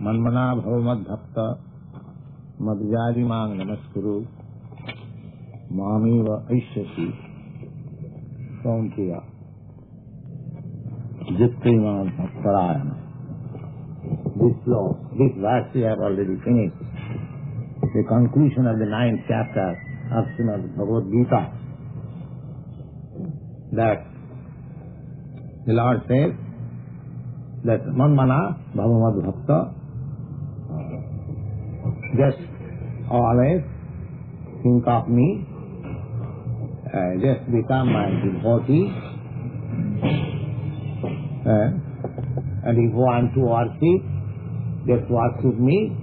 Manmana bhavamad bhakta madhyadimang namaskuru mamiva aishyasi kaunteya jitrimad bhaktarayana. This verse we have already finished. The conclusion of the 9th chapter of ЩrīmadBhāgavatam. That the Lord says that Manmana Bhavamad Bhakta, just always think of me, just become my devotee, and if you want to worship, just worship me.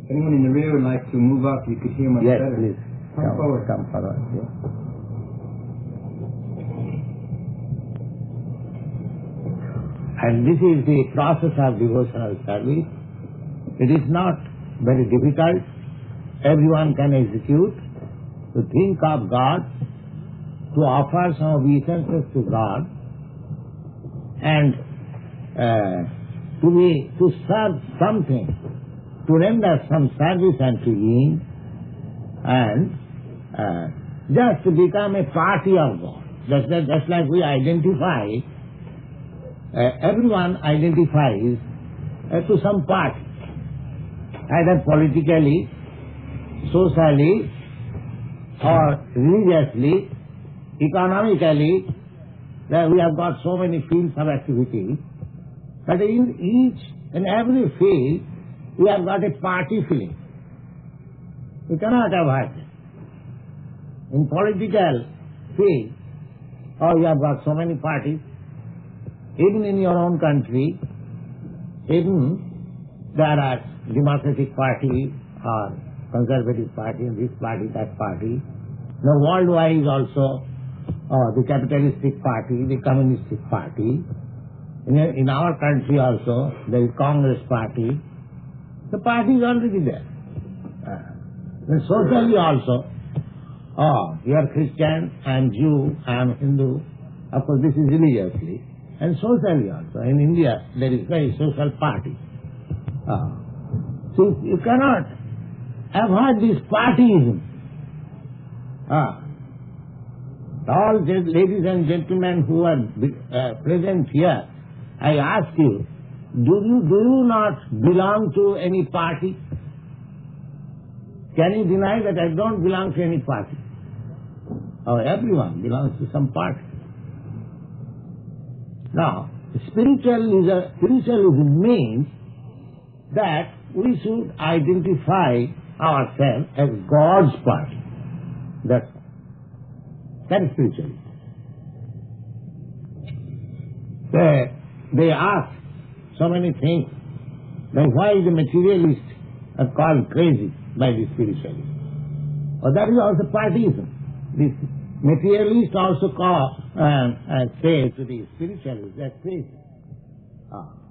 Anyone in the rear would like to move up, you could hear much yes, better. Please. Come forward. Come forward. Yes. And this is the process of devotional service. It is not very difficult. Everyone can execute. To think of God, to offer some obeisances to God, and to serve something, to render some service unto Him, and just to become a party of God. Just like we identify, everyone identifies to some party, either politically, socially, or religiously, economically. We have got so many fields of activity, but in each and every field, we have got a party feeling. We cannot avoid it. In political field, you have got so many parties. Even in your own country, even there are Democratic Party or Conservative Party, this party, that party. Now worldwide also, the Capitalistic Party, the Communistic Party. In our country also, there is Congress Party. The party is already there. And socially also, you are Christian, I am Jew, I am Hindu. Of course, this is religiously. And socially also. In India, there is very social party. So you cannot avoid this partyism. All ladies and gentlemen who are present here, I ask you, do you not belong to any party? Can you deny that I don't belong to any party? Everyone belongs to some party. Now, spiritualism means that we should identify ourselves as God's party. That is spiritualism. They ask so many things. Then why the materialists are called crazy by the spiritualists? That is also partyism. The materialists also say to the spiritualists, they're crazy.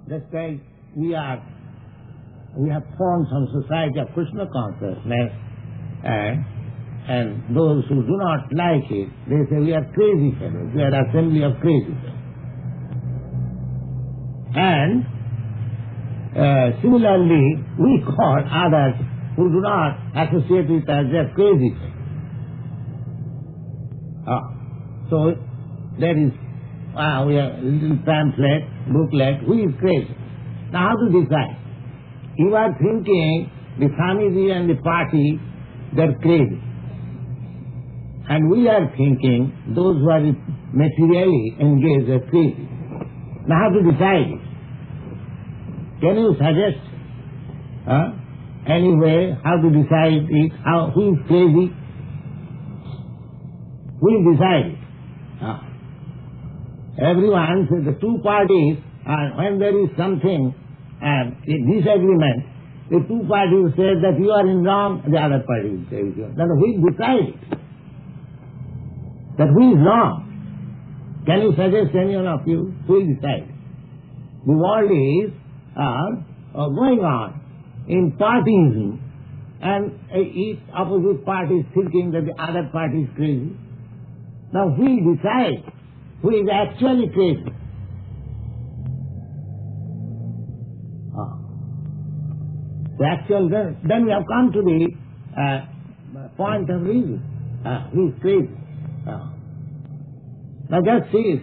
That's why we have formed some society of Krishna Consciousness, and those who do not like it, they say we are crazy fellows, we are assembly of crazy fellows. And similarly, we call others who do not associate with us, they are crazy fellows. So there is, we have a little pamphlet, booklet, who is crazy? Now how to decide? You are thinking the family and the party, they are crazy. And we are thinking those who are materially engaged are crazy. Now how to decide it? Can you suggest any way how to decide it? Who is crazy? Who will decide it? Everyone says the two parties, and when there is something, a disagreement, the two parties say that you are in wrong, the other party will say you are. Then who will decide it? That who is wrong? Can you suggest any one of you? Who will decide? The world is going on in partyism, and each opposite party is thinking that the other party is crazy. Now who will decide who is actually crazy. Then we have come to the point of reason. He is crazy. Now just see,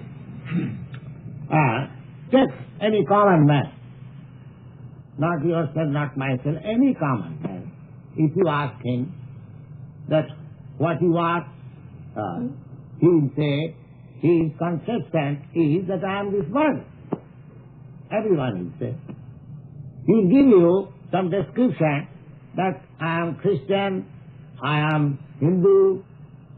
take any common man, not yourself, not myself, any common man. If you ask him that what you are, he will say his consistent is that I am this body. Everyone will say. He will give you some description that I am Christian, I am Hindu,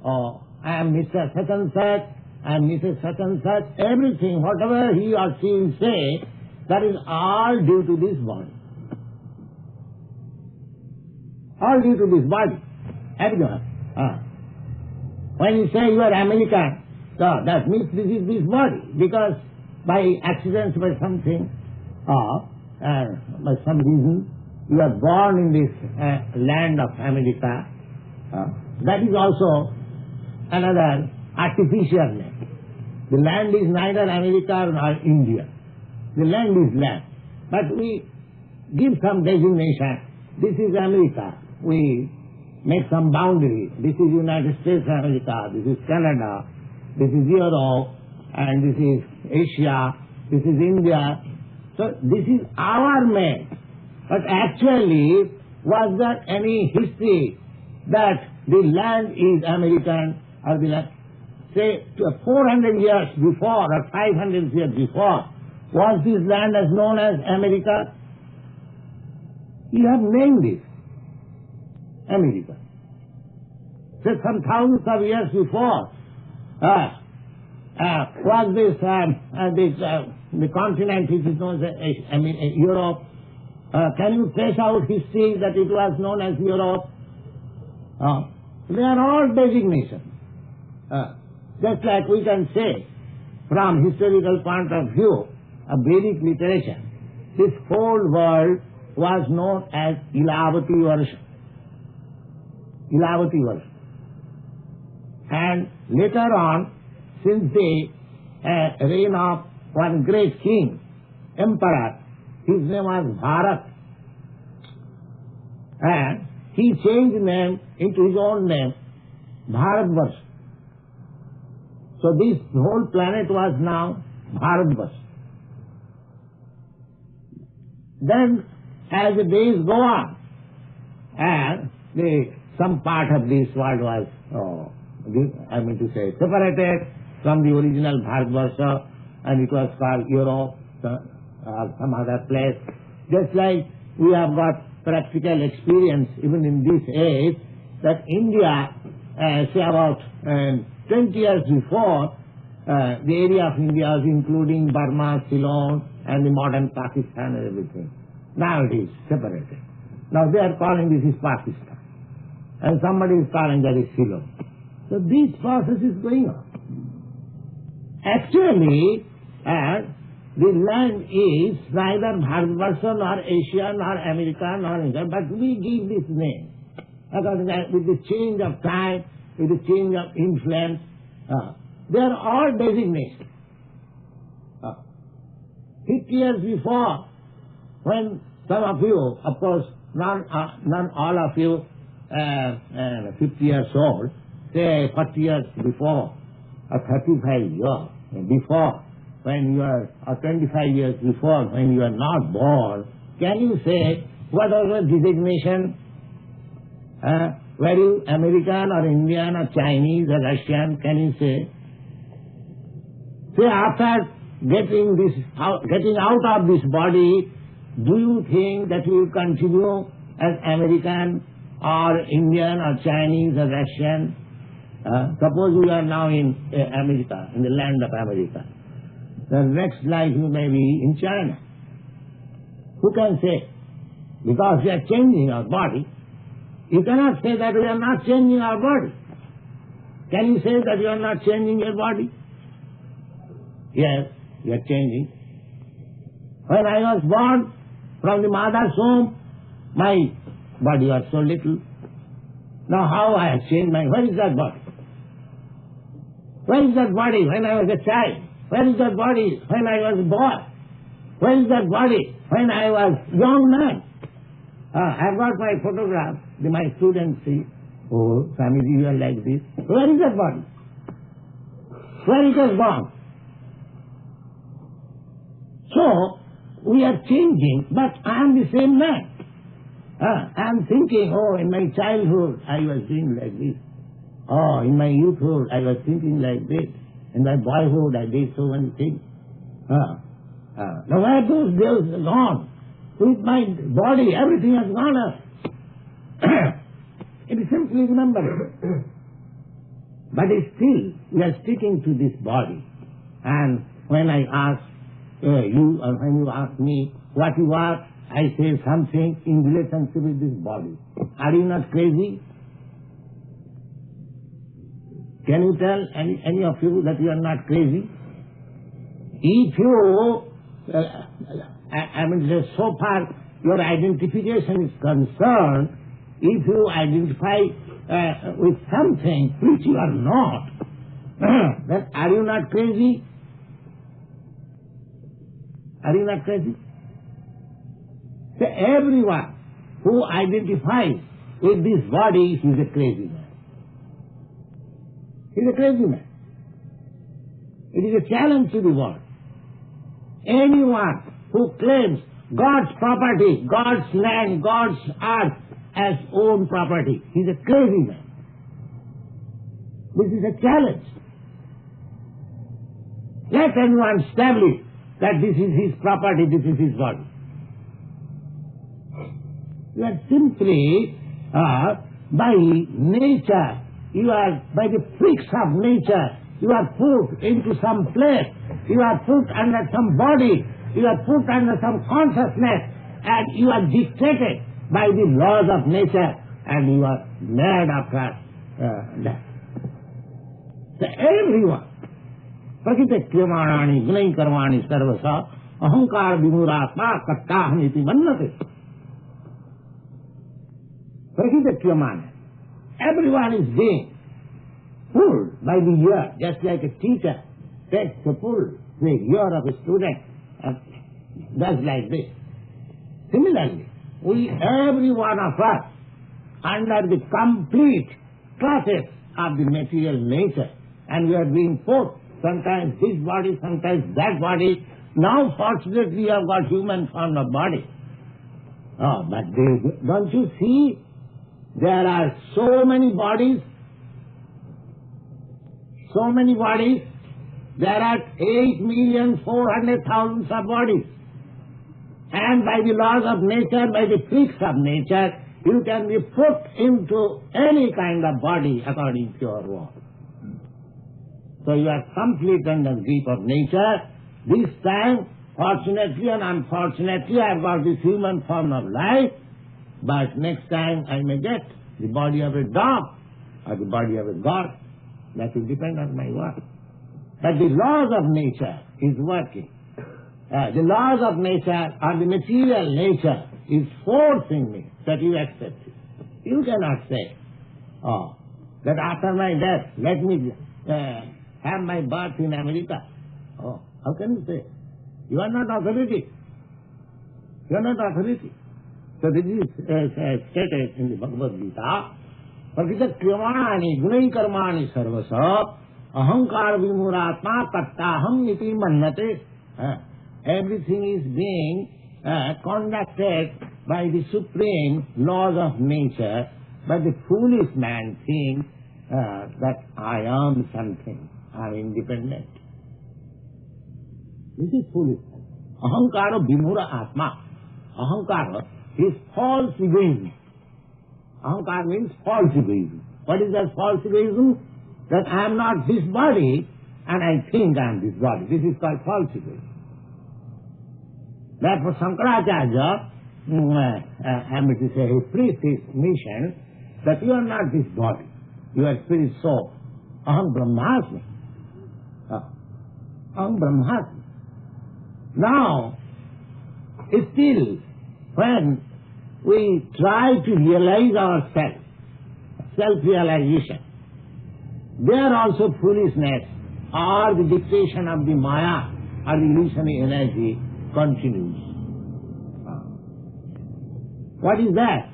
or I am Mr. Such and Such, I am Mrs. Such and Such. Everything, whatever he or she will say, that is all due to this body. All due to this body. Everyone. When you say you are American, so that means this is this body, because by accident, by something, or by some reason, you are born in this land of America. That is also another artificial name. The land is neither America nor India. The land is land. But we give some designation. This is America. We make some boundary. This is United States of America. This is Canada. This is Europe. And this is Asia. This is India. So this is our name. But actually, was there any history that the land is American or the land? Say 400 years before or 500 years before, was this land as known as America? You have named it America. Say some thousands of years before, was this the continent which is known as Europe? Can you trace out history that it was known as Europe? They are all designations. Just like we can say, from historical point of view, a Vedic literature, this whole world was known as Ilavati Varsha. Ilavati Varsha. And later on, since the reign of one great king, emperor, his name was Bharat, and he changed name into his own name, Bharatvarsha. So this whole planet was now Bharatvarsha. Then, as the days go on, and some part of this world was, separated from the original Bharatvarsha, and it was called Europe, or some other place. Just like we have got practical experience even in this age, that India, say about 20 years before, the area of India was including Burma, Ceylon, and the modern Pakistan and everything. Now it is separated. Now they are calling this is Pakistan. And somebody is calling that is Ceylon. So this process is going on. Actually, the land is neither Bharatvarsha nor Asia nor America nor India, but we give this name. Because with the change of time, with the change of influence, they are all designations. 50 years before, when some of you, of course, none all of you 50 years old, say 40 years before, or 35 years before, when you are, or 25 years before, when you are not born, can you say what was the designation? Were you American or Indian or Chinese or Russian? Can you say? Say after getting out of this body, do you think that you will continue as American or Indian or Chinese or Russian? Suppose you are now in America, in the land of America. The next life you may be in China. Who can say? Because we are changing our body. You cannot say that we are not changing our body. Can you say that you are not changing your body? Yes, you are changing. When I was born from the mother's womb, my body was so little. Now how I have changed where is that body? Where is that body when I was a child? Where is that body when I was a boy? Where is that body when I was young man? I've got my photograph. My students see, oh, Swamiji, you are like this. Where is that body? Where it has gone? So, we are changing, but I am the same man. I am thinking, oh, in my childhood I was doing like this. Oh, in my youthhood I was thinking like this. In my boyhood I did so many things. Now where are those days gone? With my body, everything has gone up. It is simply remember. But still, we are sticking to this body. And when I ask you, or when you ask me what you are, I say something in relationship with this body. Are you not crazy? Can you tell any of you that you are not crazy? If you, so far your identification is concerned, if you identify with something which you are not, then are you not crazy? Are you not crazy? So everyone who identifies with this body is a crazy man. He is a crazy man. It is a challenge to the world. Anyone who claims God's property, God's land, God's earth as own property, he is a crazy man. This is a challenge. Let anyone establish that this is his property, this is his body. You are simply, by nature, you are, by the freaks of nature, you are put into some place, you are put under some body, you are put under some consciousness, and you are dictated by the laws of nature, and you are mad after that. So everyone, prakita kriyamani gunai karmani sarvasa ahankar vimuratma kattahamiti mannate. Prakita kriyamani. Everyone is being pulled by the ear, just like a teacher takes the pull the ear of a student and does like this. Similarly, every one of us, under the complete process of the material nature, and we are being put, sometimes this body, sometimes that body. Now fortunately we have got human form of body. But don't you see, there are so many bodies, there are 8,400,000 of bodies. And by the laws of nature, by the freaks of nature, you can be put into any kind of body according to your will. So you are complete under the grip of nature. This time, fortunately and unfortunately, I have got this human form of life, but next time I may get the body of a dog or the body of a god. That will depend on my work. But the laws of nature is working. The laws of nature or the material nature is forcing me that you accept it. You cannot say, that after my death, let me have my birth in America. How can you say? You are not authority. You are not authority. So this is stated in the Bhagavad-gītā. Prakita kriyamani gunai karmani sarvasa ahankar vimuratma kattaham iti mannate. Everything is being conducted by the supreme laws of nature, but the foolish man thinks that I am something, I am independent. This is foolishness. Ahankara vimura atma. Ahankara is false egoism. Ahankara means false egoism. What is that false egoism? That I am not this body and I think I am this body. This is called false egoism. Therefore Shankaracharya, I am to say, his priest is mentioned that you are not this body. You are spirit soul. Aham Brahmasmi. Aham Brahmasmi. Now, still, when we try to realize ourselves, self-realization, there also foolishness or the dictation of the Maya or the illusionary energy continues. What is that?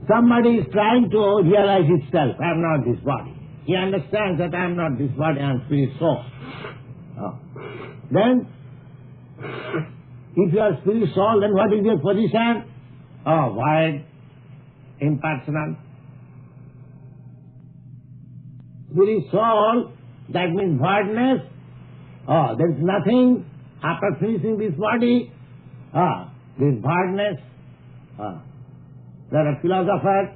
Somebody is trying to realize itself, I am not this body. He understands that I am not this body, I am spirit soul. Then, if you are spirit soul, then what is your position? Void, impersonal. Spirit soul, that means voidness. There is nothing after finishing this body. This voidness. There are philosophers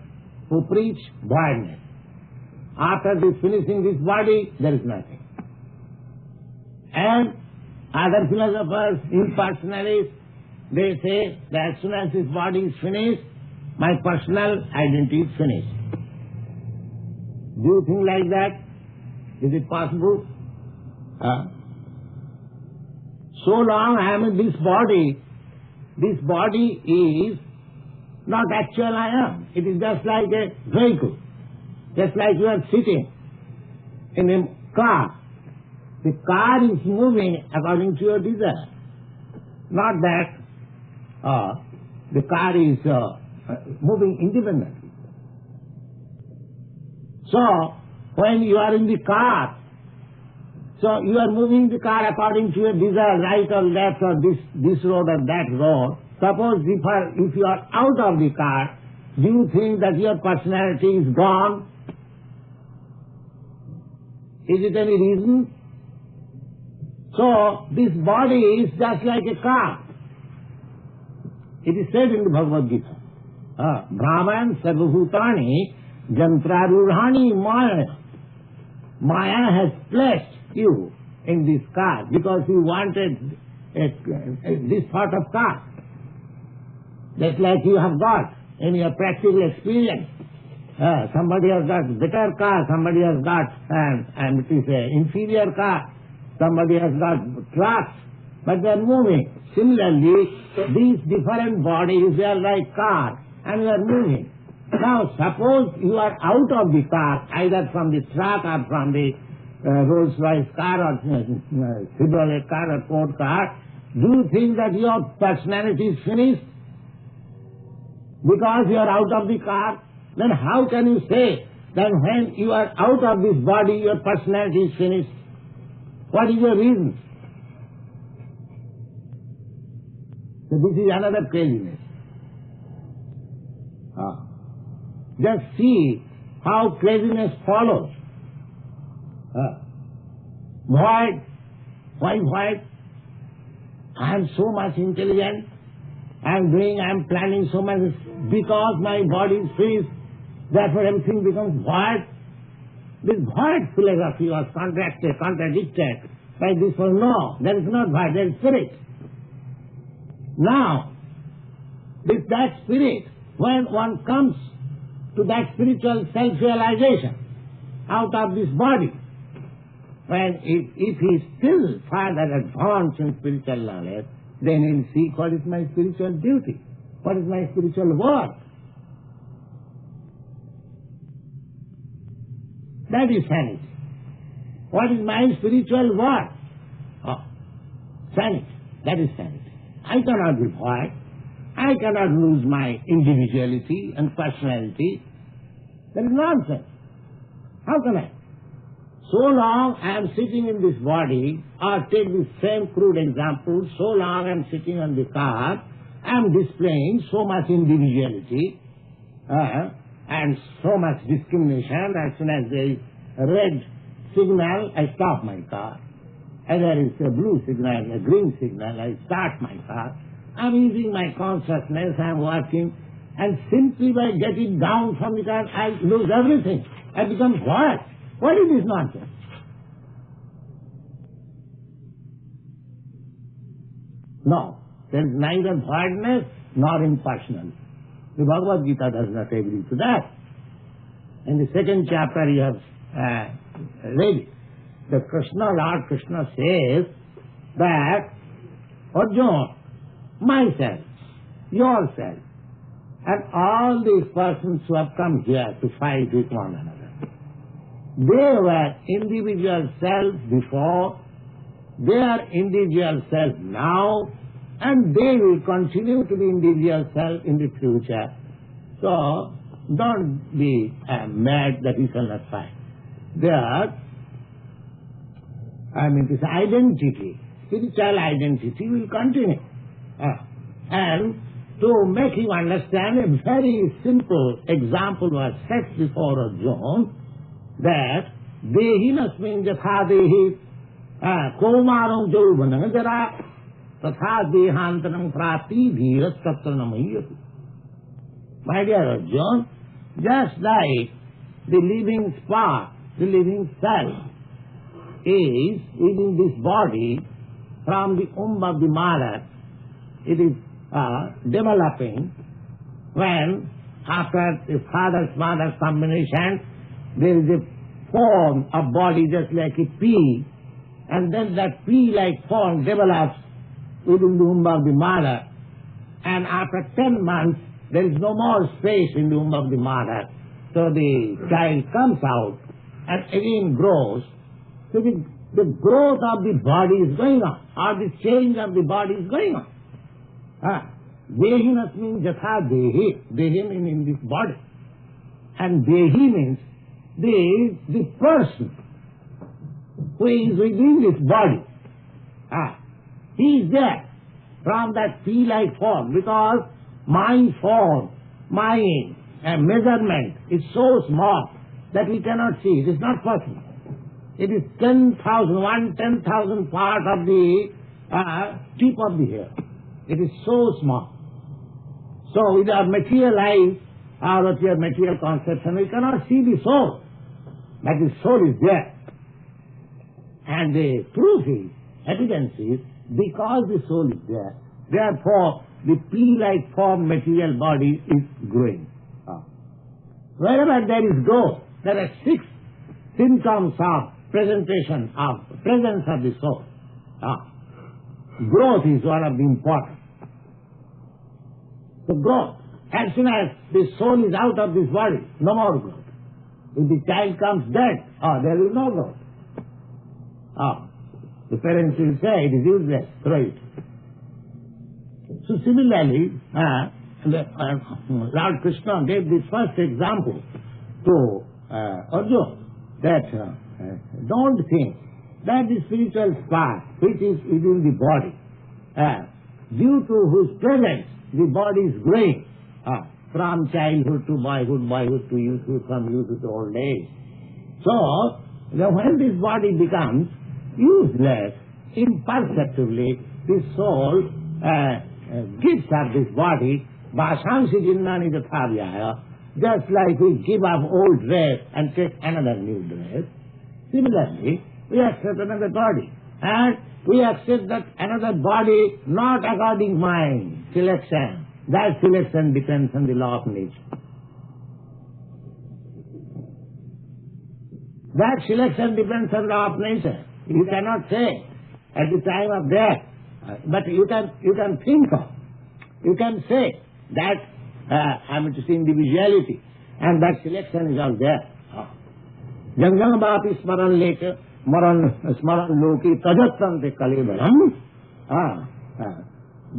who preach voidness. After this finishing this body, there is nothing. And other philosophers, impersonalists, they say that as soon as this body is finished, my personal identity is finished. Do you think like that? Is it possible? So long I am in this body is not actual I am. It is just like a vehicle. Just like you are sitting in a car. The car is moving according to your desire. Not that the car is moving independently. So, when you are in the car, so you are moving the car according to your desire, right or left or this road or that road. Suppose if you are out of the car, do you think that your personality is gone? Is it any reason? So, this body is just like a car. It is said in the Bhagavad-gītā, Brahman sarvabhutani jantrarurhani maya. Maya has placed you in this car because you wanted this sort of car. Just like you have got in your practical experience. Somebody has got better car, somebody has got it is an inferior car, somebody has got trucks, but they are moving. Similarly, these different bodies, they are like cars, and they are moving. Now, suppose you are out of the car, either from the truck or from the Rolls-Royce car or Chevrolet car or Ford car, do you think that your personality is finished? Because you are out of the car, then how can you say that when you are out of this body, your personality is finished? What is your reason? So this is another craziness. Just see how craziness follows. Void. Why void? I am so much intelligent. I am planning so much because my body is finished. Therefore everything becomes void. This void philosophy was contradicted by this one. No, there is not void, there is spirit. Now, that spirit, when one comes to that spiritual self-realization out of this body, when if he is still further advanced in spiritual knowledge, then he will seek what is my spiritual duty, what is my spiritual work. That is sanity. What is my spiritual work? Sanity. That is sanity. I cannot be void. I cannot lose my individuality and personality. That is nonsense. How can I? So long I am sitting in this body, or take the same crude example, so long I am sitting on the car, I am displaying so much individuality and so much discrimination. As soon as there is a red signal, I stop my car. And there is a blue signal, a green signal, I start my car. I am using my consciousness, I am working, and simply by getting down from the car, I lose everything. I become void. What is this nonsense? No, there is neither voidness nor impersonal. The Bhagavad-gītā does not agree to that. In the second chapter you have read it. The Lord Krishna says that, Arjuna, myself, yourself, and all these persons who have come here to fight with one another, They were individual self before, they are individual self now, and they will continue to be individual self in the future. So, don't be mad that you cannot find. This identity, spiritual identity will continue. And to make you understand, a very simple example was set before Arjuna, that dehinasmin yatha dehi kaumaram jauvanam jara tatha dehantanam prati dhiras tatra namayati. My dear Arjuna, just like the living spark, the living self is within this body from the womb of the mother, it is developing when after the father-mother combination there is a form of body just like a pea, and then that pea-like form develops within the womb of the mother, and after 10 months there is no more space in the womb of the mother, so the child comes out and again grows. So the growth of the body is going on, or the change of the body is going on. Dehinasmin jatha dehi, dehi means in this body, and dehi means the person who is within this body. He is there from that pea-like form, because my form, my measurement is so small that we cannot see. It is not possible. It is 10,000 part of the tip of the hair. It is so small. So with our material eyes, or with your material conception, we cannot see the soul. But the soul is there. And the proof is, evidence is, because the soul is there, therefore the pea-like form material body is growing. Wherever there is growth, there are 6 symptoms of presentation of presence of the soul. Growth is one of the important. So growth. As soon as the soul is out of this body, no more growth. If the child comes dead, there is no growth. The parents will say, it is useless, throw it. So similarly, Lord Krishna gave the first example to Arjuna, that don't think that the spiritual spark which is within the body, due to whose presence the body is growing from childhood to boyhood, boyhood to youthhood, from youthhood to old age. So, when this body becomes useless, imperceptibly, the soul gives up this body, Bhashamsi jinnani jathavyaya, just like we give up old dress and take another new dress. Similarly, we accept another body. And we accept that another body not according my selection. That selection depends on the law of nature. That selection depends on the law of nature. You cannot say at the time of death, but you can think of. You can say that individuality, and that selection is all there. Jang jang bhapi smaran leke, smaran loki tajattante kalevaram.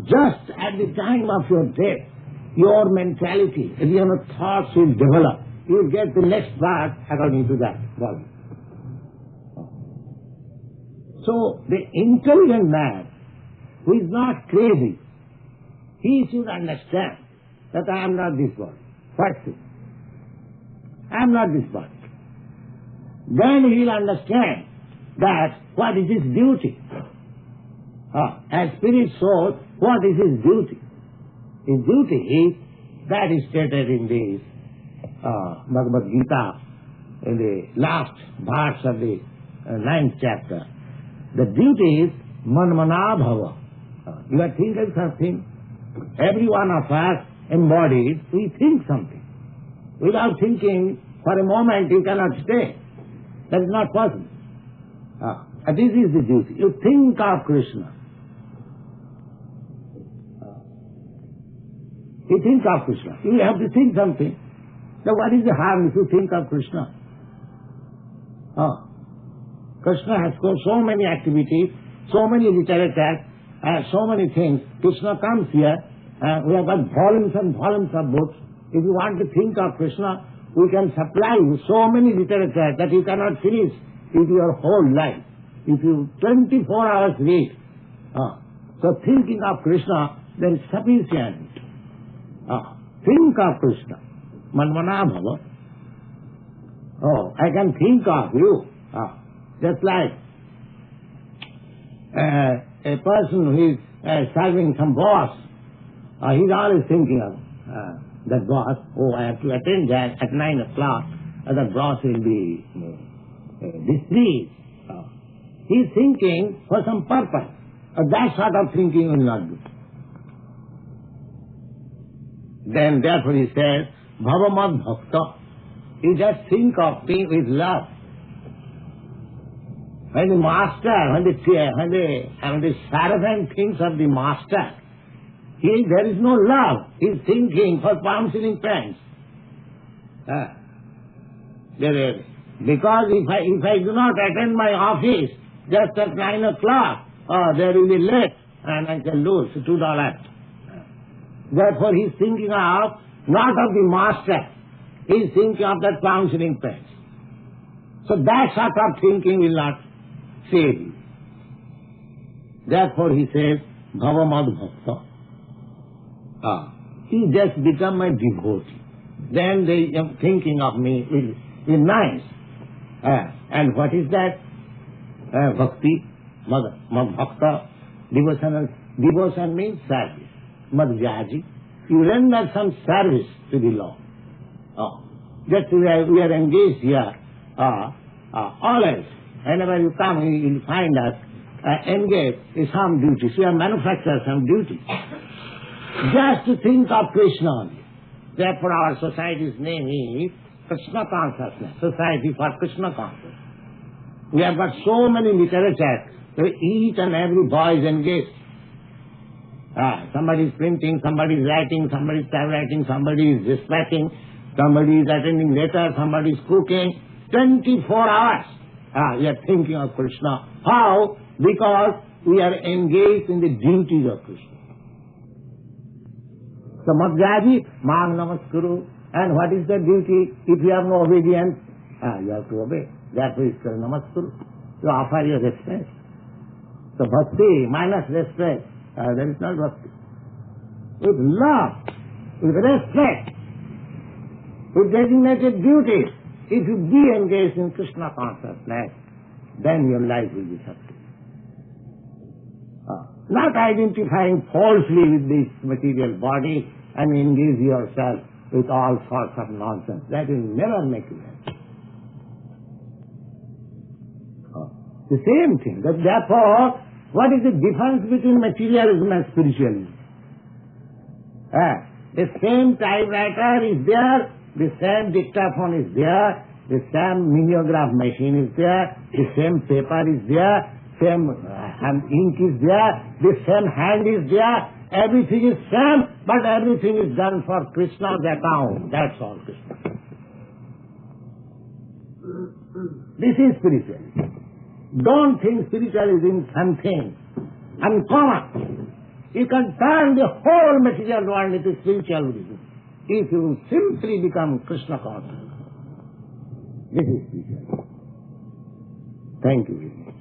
Just at the time of your death, your mentality, your thoughts will develop. You will get the next part according to that. So the intelligent man who is not crazy, he should understand that I am not this body. First thing, I am not this body. Then he will understand that what is his duty. As spirit soul, what is his duty? His duty is, that is stated in the Bhagavad-gītā, in the last parts of the 9th chapter. The duty is manmana bhava. You are thinking something. Every one of us embodied, we think something. Without thinking, for a moment you cannot stay. That is not possible. This is the duty. You think of Krishna. You think of Krishna. You have to think something. So what is the harm if you think of Krishna? Krishna has got so many activities, so many literature, so many things. Krishna comes here, we have got volumes and volumes of books. If you want to think of Krishna, we can supply you so many literature that you cannot finish with your whole life. If you 24 hours read, so thinking of Krishna, there is sufficient. Think of Krishna. Manmana bhava. I can think of you. Just like a person who is serving some boss, he's always thinking of that boss. I have to attend that at 9 o'clock. The boss will be displeased. He's thinking for some purpose. That sort of thinking will not do. Then therefore he says, Bhavamad Bhakta. You just think of me with love. When the master, when the servant thinks of the master, there is no love. He is thinking for palm-sealing pants. Because if I do not attend my office just at 9 o'clock, there will be late and I can lose $2. Therefore he is thinking of not of the master. He is thinking of that palm-sealing pants. So that sort of thinking will not save you. Therefore he says, Bhavamad Bhakta. He just become my devotee. Then they are thinking of me will nice. And what is that? Bhakti, Bhakta, devotion means service. Madhyaji. You render some service to the Lord. Just we are engaged here. Always, whenever you come, you will find us engaged in some duties. We are manufacturing some duties. Just to think of Krishna only. Therefore our society's name is Krishna Consciousness, Society for Krishna Consciousness. We have got so many literature, where each and every boy is engaged. Somebody is printing, somebody is writing, somebody is typewriting, somebody is dispatching, somebody is attending letters, somebody is cooking. 24 hours we are thinking of Krishna. How? Because we are engaged in the duties of Krishna. So Madhyaji, Mang Namaskuru. And what is the duty? If you have no obedience, you have to obey. Therefore it's called Namaskuru. You offer your respect. So bhakti minus respect, there is not bhakti. With love, with respect, with designated duties, if you be engaged in Krishna consciousness, then your life will be happy. Not identifying falsely with this material body and engage yourself with all sorts of nonsense. That will never make you happy. The same thing. Therefore, what is the difference between materialism and spiritualism? The same typewriter is there, the same dictaphone is there, the same mimeograph machine is there, the same paper is there, same ink is there, the same hand is there, everything is same, but everything is done for Krishna's account. That's all Krishna. This is spiritualism. Don't think spiritualism is something uncommon. You can turn the whole material world into spiritualism if you simply become Krishna conscious. This is spiritualism. Thank you very much.